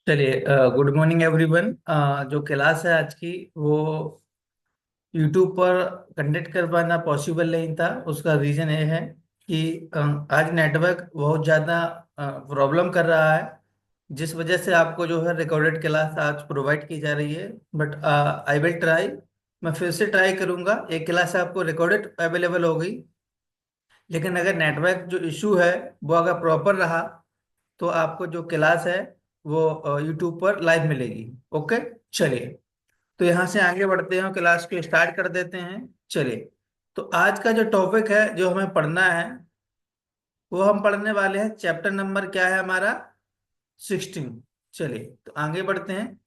चलिए, good morning everyone. जो class है आज की वो यूट्यूब पर कंडक्ट कर पाना पॉसिबल नहीं था। उसका रीज़न ये है कि आज नेटवर्क बहुत ज़्यादा प्रॉब्लम कर रहा है, जिस वजह से आपको जो है रिकॉर्डेड क्लास आज प्रोवाइड की जा रही है। But I will try. मैं फिर से ट्राई करूंगा। एक क्लास आपको रिकॉर्डेड अवेलेबल हो गई, लेकिन अगर नेटवर्क जो इशू है वो अगर प्रॉपर रहा तो आपको जो क्लास है वो यूट्यूब पर लाइव मिलेगी। ओके, चलिए। तो यहाँ से आगे बढ़ते हैं, क्लास को स्टार्ट कर देते हैं। चलिए, तो आज का जो टॉपिक है जो हमें पढ़ना है वो हम पढ़ने वाले हैं। चैप्टर नंबर क्या है हमारा? 16। चलिए, तो आगे बढ़ते हैं।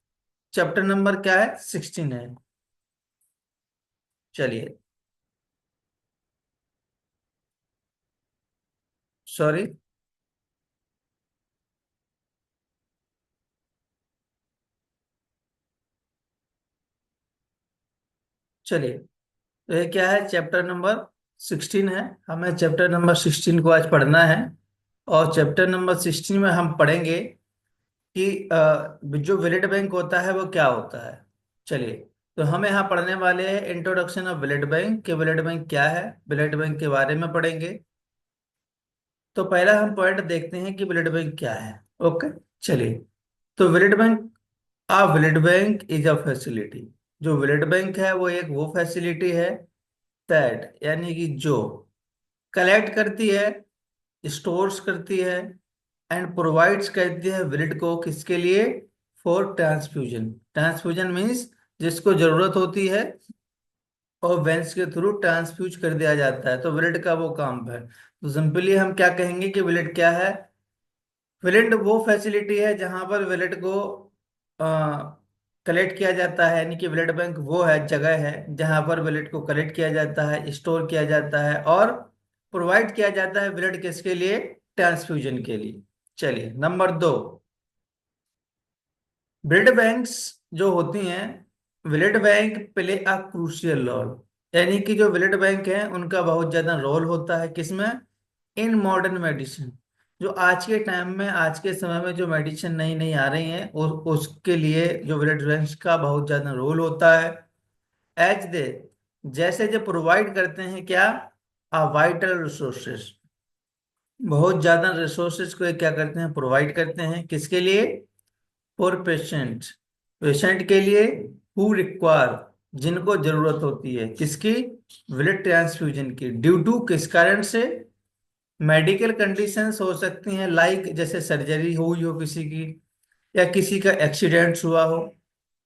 चैप्टर नंबर क्या है? 16 है। चलिए, सॉरी। चलिए, तो ये क्या है? चैप्टर नंबर 16 है। हमें चैप्टर नंबर 16 को आज पढ़ना है। और चैप्टर नंबर 16 में हम पढ़ेंगे कि जो वैलिड बैंक होता है वो क्या होता है। चलिए, तो हम यहाँ पढ़ने वाले हैं इंट्रोडक्शन ऑफ वैलिड बैंक, कि वैलिड बैंक क्या है, वैलिड बैंक के बारे में पढ़ेंगे। तो पहला हम पॉइंट देखते हैं कि वैलिड बैंक क्या है। ओके, चलिए। तो valid bank, a valid bank is a facility. जो वैलिड बैंक है वो एक वो फैसिलिटी है दैट, यानी कि जो कलेक्ट करती है, स्टोर्स करती है एंड प्रोवाइड्स करती है वैलिड को। किसके लिए? For transfusion. ट्रांसफ्यूजन मीन्स जिसको जरूरत होती है और वेंस के थ्रू ट्रांसफ्यूज कर दिया जाता है, तो वैलिड का वो काम है। तो सिंपली हम क्या कहेंगे कि वैलिड क्या है? वैलिड वो फैसिलिटी है जहां पर वैलिड को कलेक्ट किया जाता है, यानी कि वैलिड बैंक वो है, जगह है जहां पर वैलिड को कलेक्ट किया जाता है, स्टोर किया जाता है और प्रोवाइड किया जाता है वैलिड किसके लिए? ट्रांसफ्यूजन के लिए। चलिए, नंबर 2। ब्लड बैंक्स जो होती हैं, blood bank play a crucial role. यानी कि जो ब्लड बैंक हैं उनका बहुत ज्यादा रोल होता है किसमें? In modern medicine. जो आज के टाइम में, आज के समय में जो मेडिसिन नई नई आ रही हैं उसके लिए जो ब्लड बैंक्स का बहुत ज्यादा रोल होता है। एज दे, जैसे जो प्रोवाइड करते हैं क्या? आ वाइटल रिसोर्सेस। बहुत ज्यादा रिसोर्सेज को ये क्या करते हैं? प्रोवाइड करते हैं किसके लिए? For patient. पेशेंट के लिए। हु रिक्वायर, जिनको जरूरत होती है किसकी? ब्लड ट्रांसफ्यूजन की। ड्यू टू, किस कारण से? मेडिकल कंडीशंस हो सकती हैं, लाइक जैसे सर्जरी हुई हो किसी की, या किसी का एक्सीडेंट हुआ हो,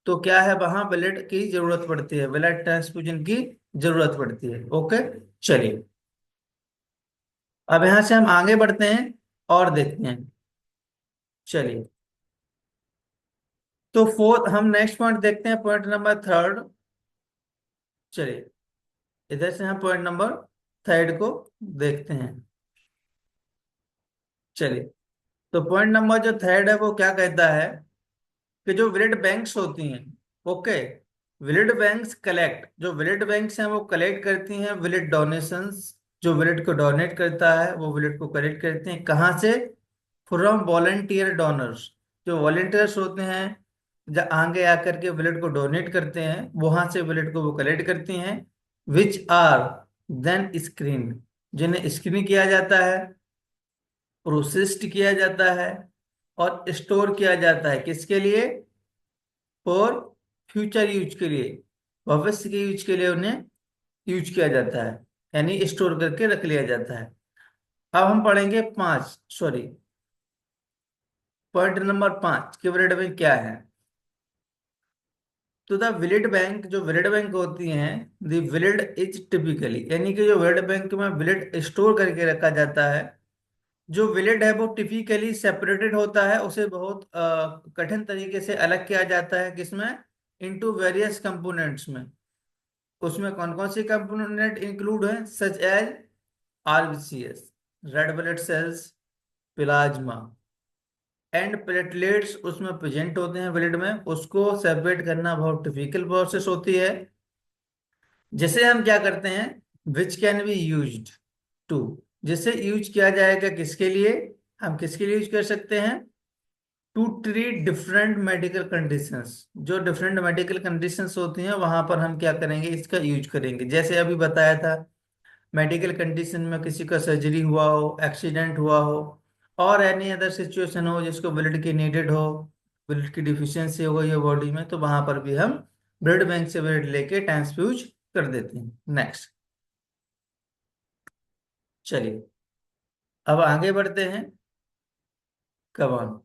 तो क्या है, वहां ब्लड की जरूरत पड़ती है, ब्लड ट्रांसफ्यूजन की जरूरत पड़ती है। ओके, चलिए। अब यहां से हम आगे बढ़ते हैं और देखते हैं। चलिए, तो फोर्थ, हम नेक्स्ट पॉइंट देखते हैं, पॉइंट नंबर 3। चलिए, इधर से हम पॉइंट नंबर 3 को देखते हैं। चलिए, तो पॉइंट नंबर जो 3 है वो क्या कहता है कि जो ब्लड बैंक्स होती हैं, ओके, ब्लड बैंक्स कलेक्ट, जो ब्लड बैंक्स हैं वो कलेक्ट करती हैं ब्लड डोनेशंस। जो ब्लड को डोनेट करता है वो ब्लड को कलेक्ट करते हैं कहाँ से? From volunteer donors. जो वॉलेंटियर्स होते हैं, जब आगे आकर के ब्लड को डोनेट करते हैं, वहां से ब्लड को वो कलेक्ट करती हैं। विच आर देन स्क्रीन, जिन्हें स्क्रीन किया जाता है, प्रोसेस्ड किया जाता है और स्टोर किया जाता है किसके लिए? फॉर फ्यूचर यूज के लिए, भविष्य के यूज के लिए उन्हें यूज किया जाता है, यानी स्टोर करके रख लिया जाता है। अब हम पढ़ेंगे 5, सॉरी, पॉइंट नंबर 5 कि ब्लड बैंक क्या है। तो द ब्लड बैंक, जो ब्लड बैंक होती हैं, द ब्लड इज टिपिकली, यानी कि जो ब्लड बैंक में ब्लड स्टोर करके रखा जाता है, जो ब्लड है वो टिपिकली सेपरेटेड होता है, उसे बहुत कठिन तरीके से अलग किया जाता है किसमें? इनटू वेरियस कंपोनेंट्स में। उसमें कौन कौन सी कंपोनेंट इंक्लूड है? Such as RBCs, red blood cells, plasma and platelets उसमें प्रेजेंट होते हैं ब्लड में। उसको सेपरेट करना बहुत डिफिकल्ट प्रोसेस होती है, जिसे हम क्या करते हैं? Which can be used to, जिसे यूज किया जाएगा किसके लिए? हम किसके लिए यूज कर सकते हैं? To treat different medical conditions. जो डिफरेंट मेडिकल कंडीशंस होती हैं वहां पर हम क्या करेंगे, इसका यूज करेंगे। जैसे अभी बताया था, मेडिकल कंडीशन में किसी का सर्जरी हुआ हो, एक्सीडेंट हुआ हो, और एनी अदर सिचुएशन हो जिसको ब्लड की नीडेड हो, ब्लड की डिफिशियंसी हो गई है बॉडी में, तो वहां पर भी हम ब्लड बैंक से ब्लड लेके ट्रांसफ्यूज कर देते हैं। नेक्स्ट, चलिए अब आगे बढ़ते हैं। कब ऑन।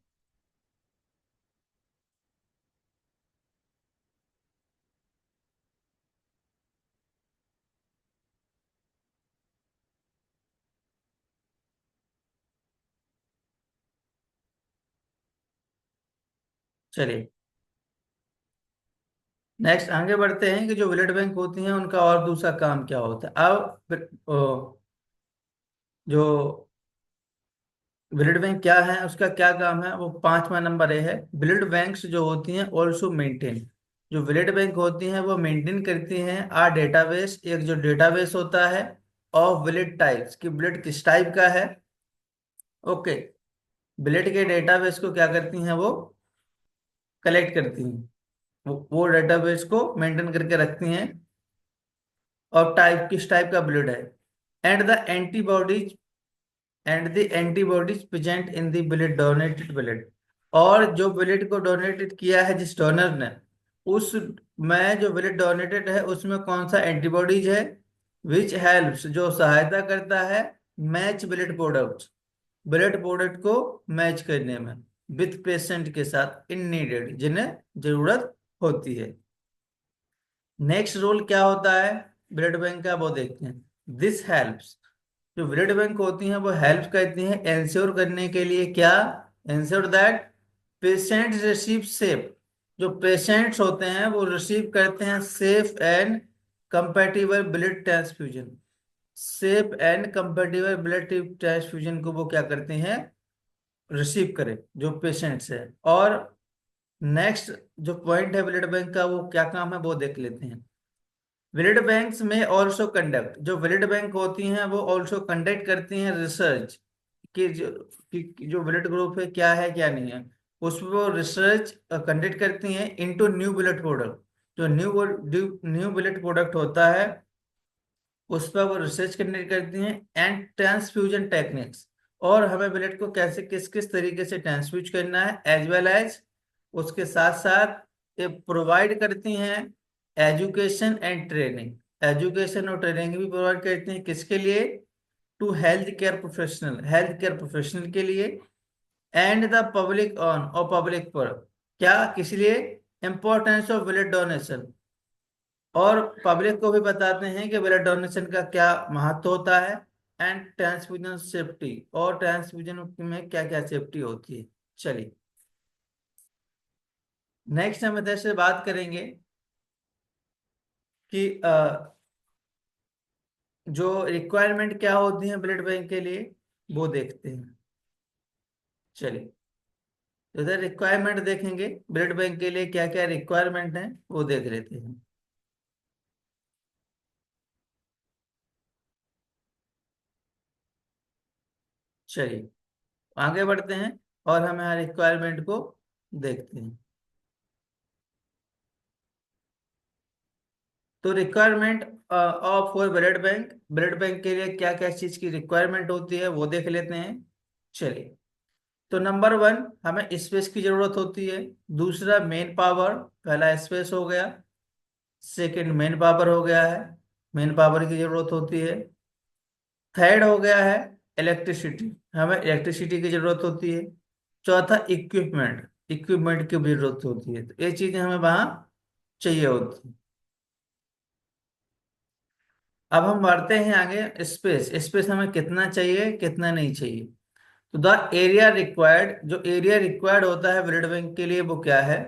चलिए नेक्स्ट आगे बढ़ते हैं कि जो ब्लड बैंक होती हैं उनका और दूसरा काम क्या होता है। अब जो ब्लड बैंक क्या है, उसका क्या काम है, वो पांचवा नंबर है। ब्लड बैंक्स जो होती हैं ऑल्सो मेंटेन, जो ब्लड बैंक होती हैं वो मेंटेन करती हैं आ डेटाबेस, एक जो डेटाबेस होता है ऑफ ब्लड टाइप्स, कि ब्लड किस टाइप का है। ओके, ब्लड के डेटाबेस को क्या करती हैं, वो कलेक्ट करती हैं, वो डेटाबेस को मेंटेन करके रखती हैं, और टाइप किस टाइप का ब्लड है, and the antibodies present in the blood, donated blood. और जो ब्लड को डोनेटेड किया है जिस डोनर ने, उस में जो ब्लड डोनेटेड है उसमें कौन सा एंटीबॉडीज है, विच हेल्प्स, जो सहायता करता है मैच ब्लड प्रोडक्ट को मैच करने में विथ पेशेंट के साथ, इन नीडेड, जिन्हें जरूरत होती है। नेक्स्ट रोल क्या होता है ब्लड बैंक का, वो देखते हैं। दिस हेल्प्स, जो ब्लड बैंक होती हैं वो हेल्प करती हैं इंश्योर करने के लिए, क्या, ensure that patients receive safe, जो पेशेंट्स होते हैं वो रिसीव करते हैं safe and compatible blood transfusion. Safe and compatible blood transfusion को वो क्या करते हैं, रिसीव करें जो पेशेंट्स है। और नेक्स्ट जो पॉइंट है ब्लड बैंक का, वो क्या काम है वो देख लेते हैं। ब्लड बैंक्स में ऑल्सो कंडक्ट, जो ब्लड बैंक होती हैं वो ऑल्सो कंडक्ट करती हैं रिसर्च, कि जो ब्लड ग्रुप है क्या है क्या नहीं है, उस पर वो रिसर्च कंडक्ट करती हैं इनटू न्यू ब्लड प्रोडक्ट। जो न्यू ब्लड प्रोडक्ट होता है उस पर वो रिसर्च करने करती हैं, एंड ट्रांसफ्यूजन टेक्निक्स, और हमें ब्लड को कैसे किस किस तरीके से ट्रांसफ्यूज करना है, एज वेल एज उसके साथ साथ ये प्रोवाइड करती हैं एजुकेशन एंड ट्रेनिंग। एजुकेशन और ट्रेनिंग भी प्रोवाइड करती हैं किसके लिए, टू हेल्थ केयर प्रोफेशनल के लिए, एंड द पब्लिक ऑन, और पब्लिक पर, क्या किस लिए, इंपॉर्टेंस ऑफ ब्लड डोनेशन, और पब्लिक को भी बताते हैं कि ब्लड डोनेशन का क्या महत्व होता है, एंड ट्रांसफ्यूजन सेफ्टी, और ट्रांसफ्यूजन में क्या क्या सेफ्टी होती है। चलिए नेक्स्ट हम इधर से बात करेंगे कि जो रिक्वायरमेंट क्या होती है ब्लड बैंक के लिए, वो देखते हैं। चलिए, तो इधर रिक्वायरमेंट देखेंगे ब्लड बैंक के लिए क्या क्या रिक्वायरमेंट है, वो देख लेते हैं। चलिए आगे बढ़ते हैं और हम यहाँ रिक्वायरमेंट को देखते हैं। तो requirement of for blood bank के लिए क्या क्या चीज की रिक्वायरमेंट होती है वो देख लेते हैं। चलिए, तो नंबर वन, हमें स्पेस की जरूरत होती है। दूसरा मेन पावर, पहला स्पेस हो गया। सेकंड मेन पावर हो गया है, मेन पावर की जरूरत होती है। थर्ड हो गया है इलेक्ट्रिसिटी, हमें इलेक्ट्रिसिटी की जरूरत होती है। चौथा इक्विपमेंट, इक्विपमेंट की भी जरूरत होती है। तो ये चीजें हमें वहां चाहिए होती है। अब हम बढ़ते हैं आगे, स्पेस। स्पेस हमें कितना चाहिए कितना नहीं चाहिए। तो द एरिया रिक्वायर्ड, जो एरिया रिक्वायर्ड होता है ब्लड बैंक के लिए वो क्या है,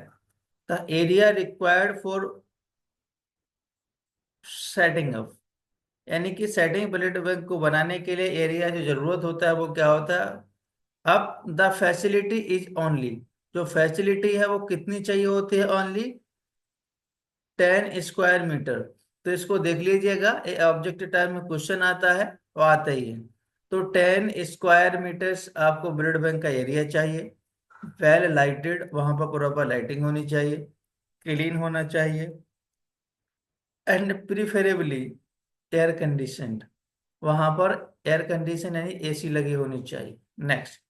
the area required for setting up, यानी कि सेटिंग ब्लड बैंक को बनाने के लिए एरिया जो जरूरत होता है वो क्या होता है। अब द फैसिलिटी इज ओनली, जो फैसिलिटी है वो कितनी चाहिए होती है, ओनली 10 स्क्वायर मीटर। तो इसको देख लीजिएगा, ये ऑब्जेक्टिव टाइप में क्वेश्चन आता है, वो आता ही है। तो 10 स्क्वायर मीटर्स आपको ब्लड बैंक का एरिया चाहिए। वेल लाइटेड, वहां पर प्रॉपर लाइटिंग होनी चाहिए, क्लीन होना चाहिए, एंड प्रिफरेबली एयर कंडीशनड, वहां पर एयर कंडीशन यानी एसी लगी होनी चाहिए। नेक्स्ट,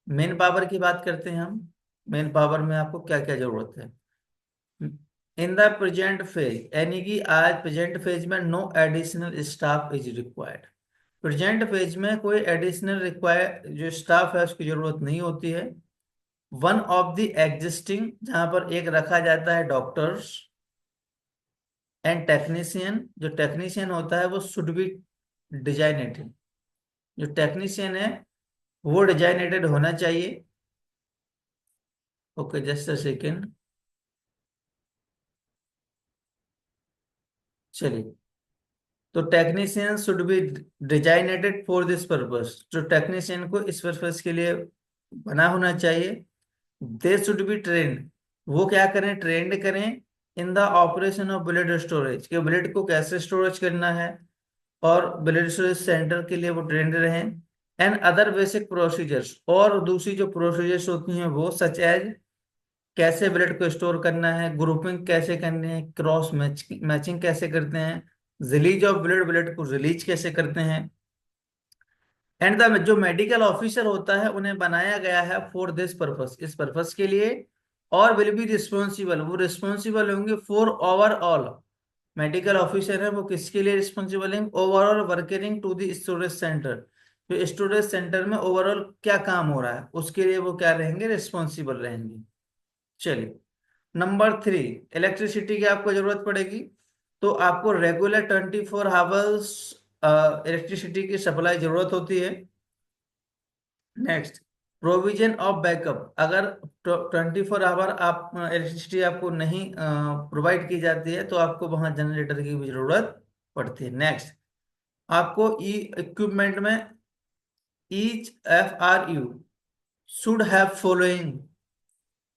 मेन पावर की बात करते हैं हम। मेन पावर में आपको क्या क्या जरूरत है? इन द प्रेजेंट फेज, यानी कि आज प्रेजेंट फेज में no additional staff is required. Present phase में कोई एडिशनल रिक्वायर जो स्टाफ है उसकी जरूरत नहीं होती है। वन ऑफ द एग्जिस्टिंग, जहां पर एक रखा जाता है डॉक्टर्स एंड टेक्नीशियन, जो टेक्नीशियन होता है वो शुड बी डिजाइनेटेड, जो टेक्नीशियन है वो डिजाइनेटेड होना चाहिए। Okay, just a second. चलिए, तो technician should be designated for this purpose, जो टेक्नीशियन को इस पर्पस के लिए बना होना चाहिए। दे शुड बी ट्रेंड, वो क्या करें, ट्रेंड करें in the operation of blood storage, कि ब्लड को कैसे स्टोरेज करना है, और ब्लड स्टोरेज सेंटर के लिए वो ट्रेंड रहें। एंड अदर बेसिक प्रोसीजर्स, और दूसरी जो प्रोसीजर्स होती हैं वो सच एज, कैसे ब्लड को स्टोर करना है, ग्रुपिंग कैसे करनी है, क्रॉस मैचिंग कैसे करते हैं, रिलीज ऑफ ब्लड, ब्लड को रिलीज कैसे करते हैं। एंड द जो मेडिकल ऑफिसर होता है उन्हें बनाया गया है फॉर दिस पर्पस, इस पर्पस के लिए। और विल बी रिस्पॉन्सिबल, वो रिस्पॉन्सिबल होंगे फॉर ओवरऑल, मेडिकल ऑफिसर है वो किसके लिए रिस्पॉन्सिबल है, overall working to the storage centre, जो स्टोरेज सेंटर में ओवरऑल क्या काम हो रहा है उसके लिए वो क्या रहेंगे, रिस्पॉन्सिबल रहेंगे। चलिए, नंबर 3, इलेक्ट्रिसिटी की आपको जरूरत पड़ेगी, तो आपको रेगुलर 24 आवर्स इलेक्ट्रिसिटी की सप्लाई जरूरत होती है। नेक्स्ट, प्रोविजन ऑफ बैकअप, अगर 24 आवर आप इलेक्ट्रिसिटी आपको नहीं प्रोवाइड की जाती है तो आपको वहां जनरेटर की भी जरूरत पड़ती है। नेक्स्ट, आपको ई इक्विपमेंट में each FRU should have following.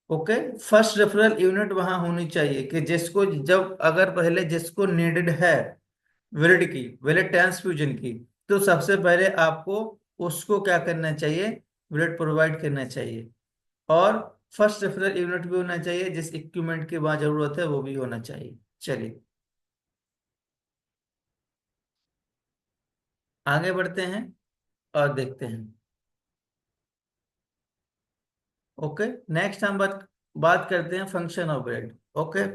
Okay, first referral unit वहां होनी चाहिए, कि जिसको जब अगर पहले जिसको नीडेड है ब्लड की, ब्लड ट्रांसफ्यूजन की, तो सबसे पहले आपको उसको क्या करना चाहिए, ब्लड प्रोवाइड करना चाहिए। और फर्स्ट रेफरल यूनिट भी होना चाहिए, जिस इक्विपमेंट की वहां जरूरत है वो भी होना चाहिए। चलिए, आगे बढ़ते हैं और देखते हैं। ओके, नेक्स्ट हम बात बात करते हैं फंक्शन ऑफ ब्लड। ओके,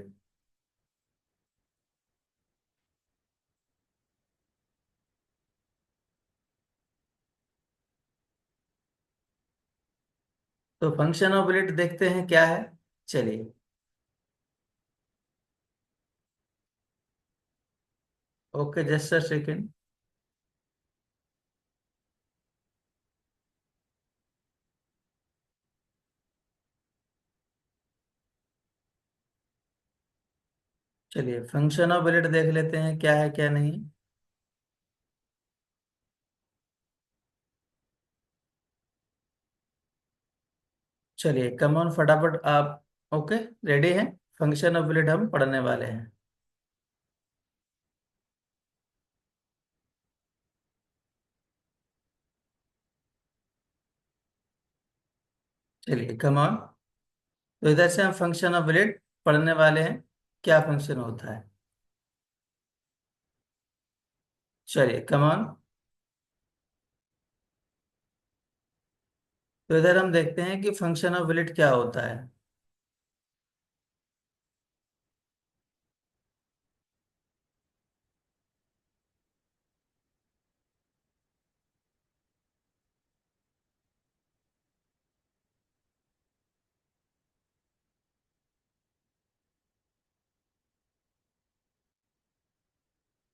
तो फंक्शन ऑफ ब्लड देखते हैं क्या है। चलिए, ओके, जस्ट अ सेकेंड। चलिए, फंक्शन ऑफ ब्लड देख लेते हैं क्या है क्या नहीं। चलिए, कम ऑन फटाफट आप। ओके, रेडी हैं? फंक्शन ऑफ ब्लड हम पढ़ने वाले हैं। चलिए, कम ऑन। तो इधर से हम फंक्शन ऑफ ब्लड पढ़ने वाले हैं, क्या फंक्शन होता है। चलिए, कम ऑन। तो इधर हम देखते हैं कि फंक्शन ऑफ ब्लड क्या होता है।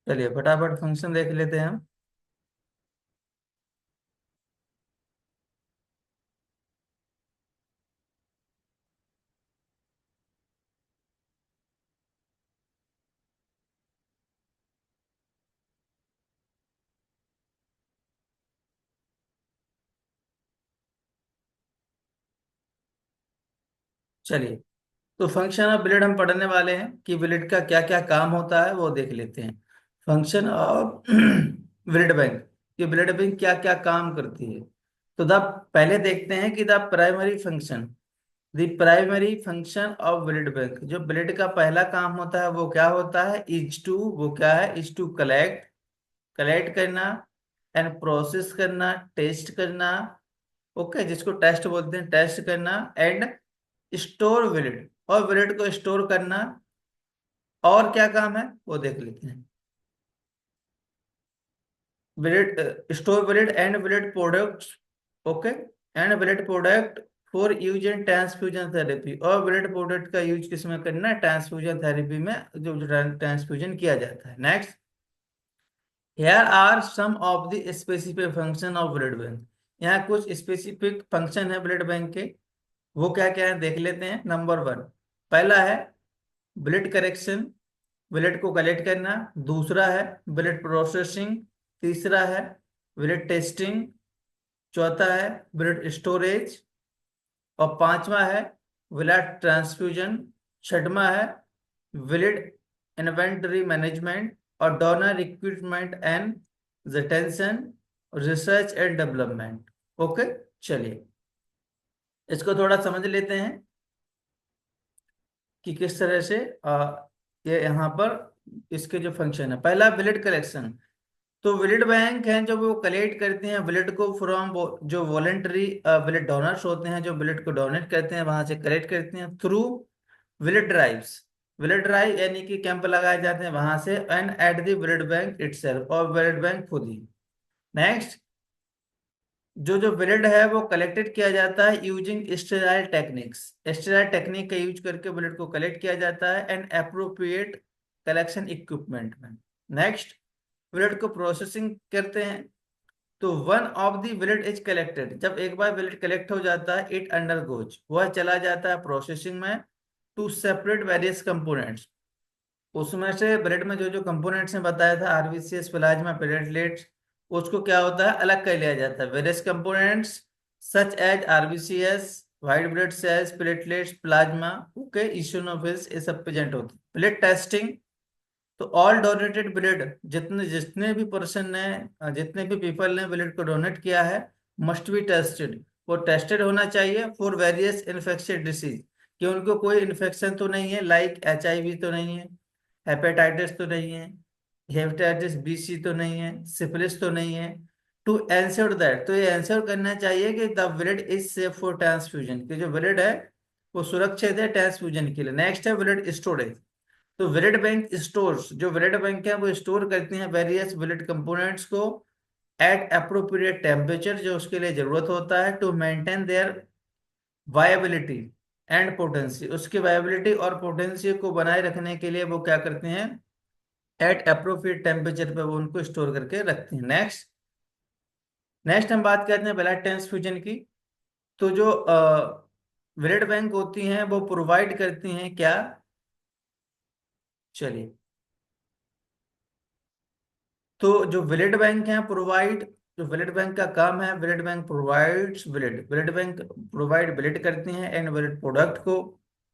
चलिए, फटाफट फंक्शन देख लेते हैं हम। चलिए, तो फंक्शन ऑफ ब्लड हम पढ़ने वाले हैं कि ब्लड का क्या क्या काम होता है वो देख लेते हैं। फंक्शन ऑफ ब्लड बैंक, कि ब्लड बैंक क्या क्या काम करती है। तो द पहले देखते हैं कि the primary function of blood bank, जो ब्लड का पहला काम होता है वो क्या होता है, इज टू कलेक्ट करना एंड प्रोसेस करना, टेस्ट करना। ओके, जिसको टेस्ट बोलते हैं, टेस्ट करना एंड स्टोर ब्लड, और ब्लड को स्टोर करना। और क्या काम है वो देख लेते हैं। Blood, store blood and blood products. Okay, and blood product for use in transfusion therapy, और ब्लड प्रोडक्ट का यूज किसमें करना है, ट्रांसफ्यूजन थेरेपी में, जो ट्रांसफ्यूजन किया जाता है। Next, here are some of the specific function of blood bank. यहाँ कुछ स्पेसिफिक फंक्शन है ब्लड बैंक के, वो क्या क्या है देख लेते हैं। नंबर वन, पहला है ब्लड करेक्शन, ब्लड को कलेक्ट करना। दूसरा है ब्लड प्रोसेसिंग। तीसरा है ब्लड टेस्टिंग। चौथा है ब्लड स्टोरेज। और पांचवा है ब्लड ट्रांसफ्यूजन। छठवां है ब्लड इन्वेंटरी मैनेजमेंट और donor recruitment and retention, research and development. Okay, चलिए इसको थोड़ा समझ लेते हैं कि किस तरह से ये यहाँ पर इसके जो फंक्शन है। पहला ब्लड कलेक्शन, तो ब्लड बैंक हैं जो वो कलेक्ट करते हैं ब्लड को फ्रॉम जो वॉलेंटरी ब्लड डोनर्स होते हैं, जो ब्लड को डोनेट करते हैं, वहां से कलेक्ट करते हैं through blood drives. Blood drive यानी कि कैंप लगाए जाते हैं वहां से, and at the blood bank itself, और ब्लड बैंक खुद ही। नेक्स्ट, जो जो ब्लड है वो कलेक्टेड किया जाता है using sterile techniques. Sterile technique का यूज करके ब्लड को कलेक्ट किया जाता है एंड अप्रोप्रिएट कलेक्शन इक्विपमेंट में। नेक्स्ट, ब्लड को प्रोसेसिंग करते हैं। तो one of the blood is collected, जब एक बार ब्लड कलेक्ट हो जाता है, इट अंडरगोज, वह चला जाता है प्रोसेसिंग में, टू सेपरेट वेरियस कंपोनेंट्स। उसमें से ब्लड में जो जो कंपोनेंट्स ने बताया था, आरबीसीएस, प्लाज्मा, प्लेटलेट्स, उसको क्या होता है, अलग कर लिया जाता है। Various components such as RBCs, white blood cells, platelets, plasma, okay, eosinophils, ये सब प्रेजेंट होते हैं। ब्लड टेस्टिंग, तो ऑल डोनेटेड ब्लड, जितने जितने भी पर्सन ने, जितने भी पीपल ने ब्लड को डोनेट किया है, मस्ट बी टेस्टेड, वो टेस्टेड होना चाहिए फॉर वेरियस इन्फेक्शियस डिसीज, कि उनको कोई इन्फेक्शन तो नहीं है, लाइक एचआईवी तो नहीं है, हेपेटाइटिस तो नहीं है, हेपेटाइटिस बी सी तो नहीं है, सिफिलिस तो नहीं है। टू एंश्योर दैट, तो ये एंश्योर करना चाहिए कि the blood is safe for transfusion, कि जो ब्लड है वो सुरक्षित है ट्रांसफ्यूजन के लिए। नेक्स्ट है ब्लड स्टोरेज, तो ब्लड बैंक स्टोर्स, जो ब्लड बैंक है वो स्टोर करती हैं वेरियस ब्लड कंपोनेंट्स को एट अप्रोप्रिएट टेम्परेचर, जो उसके लिए जरूरत होता है, to maintain their viability and potency, उसकी वायबिलिटी और पोटेंसी को बनाए रखने के लिए वो क्या करते हैं, एट अप्रोप्रिएट टेम्परेचर पे वो उनको स्टोर करके रखते हैं। नेक्स्ट, नेक्स्ट हम बात करते हैं ब्लड ट्रांसफ्यूजन की। तो जो ब्लड बैंक होती हैं वो प्रोवाइड करती हैं क्या, चलिए, तो जो ब्लड बैंक है प्रोवाइड, जो ब्लड बैंक का काम है, blood bank provides blood, blood bank provide blood करती हैं एंड ब्लड प्रोडक्ट को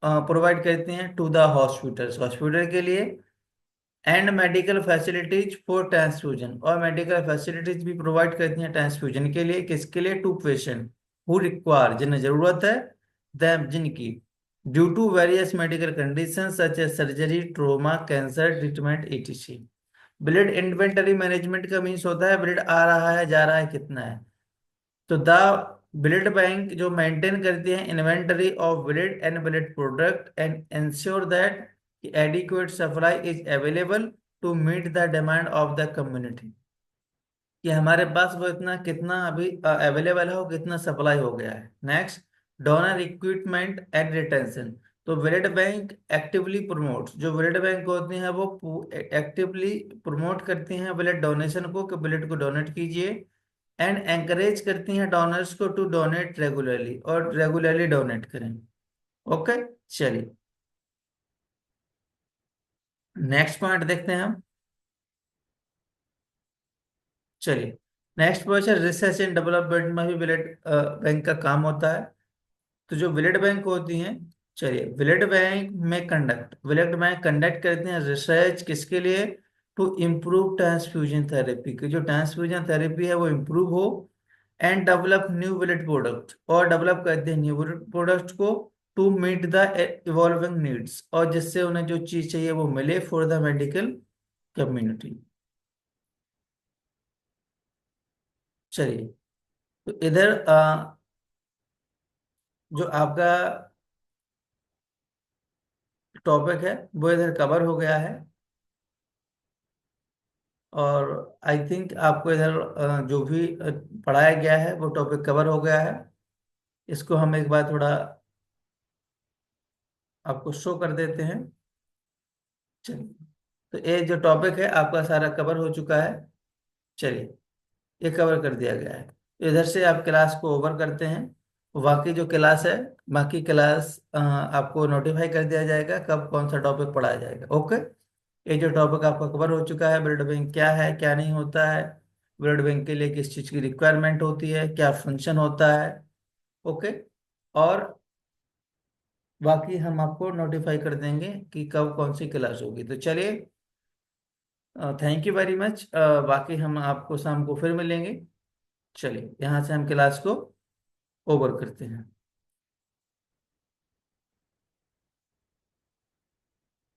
प्रोवाइड करती हैं टू द हॉस्पिटल्स, हॉस्पिटल के लिए, and medical facilities for transfusion, और मेडिकल फैसिलिटीज भी प्रोवाइड करती हैं ट्रांसफ्यूजन के लिए। किसके लिए, टू पेशेंट हु रिक्वायर, जिन्हें जरूरत है, दैम, जिनकी, due to various medical condition such as surgery, trauma, cancer treatment, etc। Blood inventory management का मीन्स होता है ब्लड आ रहा है, जा रहा है, कितना है। तो द ब्लड बैंक जो मेंटेन करती है inventory of blood and blood product and ensure that adequate supply is available to meet the demand of the community, कि हमारे पास वो इतना कितना अभी अवेलेबल है, वो कितना सप्लाई हो गया है। Next, donor equipment and retention, तो ब्लड बैंक एक्टिवली प्रमोट्स, जो ब्लड बैंक होती हैं वो एक्टिवली प्रमोट करती हैं ब्लड डोनेशन को, कि ब्लड को डोनेट कीजिए, एंड एंकरेज करती हैं डोनर्स को टू डोनेट रेगुलरली, और रेगुलरली डोनेट करें। ओके, चलिए नेक्स्ट पॉइंट देखते हैं हम। चलिए next question, research and development में भी ब्लड बैंक का काम होता है। तो जो ब्लड बैंक होती हैं, चलिए, ब्लड बैंक कंडक्ट करते हैं रिसर्च, किसके लिए, टू इम्प्रूव ट्रांसफ्यूजन थेरेपी, की जो ट्रांसफ्यूजन थेरेपी है वो इम्प्रूव हो, and develop new valid product, और डेवलप करते हैं न्यू वैलिड प्रोडक्ट को to meet the evolving needs, और जिससे उन्हें जो चीज चाहिए वो मिले फॉर द मेडिकल कम्युनिटी। चलिए, तो इधर जो आपका टॉपिक है वो इधर कवर हो गया है। और आई थिंक आपको इधर जो भी पढ़ाया गया है वो टॉपिक कवर हो गया है। इसको हम एक बार थोड़ा आपको शो कर देते हैं। चलिए, तो ये जो टॉपिक है आपका सारा कवर हो चुका है। चलिए, ये कवर कर दिया गया है, तो इधर से आप क्लास को ओवर करते हैं। बाकी जो क्लास है, बाकी क्लास आपको नोटिफाई कर दिया जाएगा कब कौन सा टॉपिक पढ़ाया जाएगा। ओके, ये जो टॉपिक आपका कवर हो चुका है, ब्लड बैंक क्या है क्या नहीं होता है, ब्लड बैंक के लिए किस चीज़ की रिक्वायरमेंट होती है, क्या फंक्शन होता है। ओके, और बाकी हम आपको नोटिफाई कर देंगे कि कब कौन सी क्लास होगी। तो चलिए, थैंक यू वेरी मच। बाकी हम आपको शाम को फिर मिलेंगे। चलिए, यहाँ से हम क्लास को ओवर करते हैं।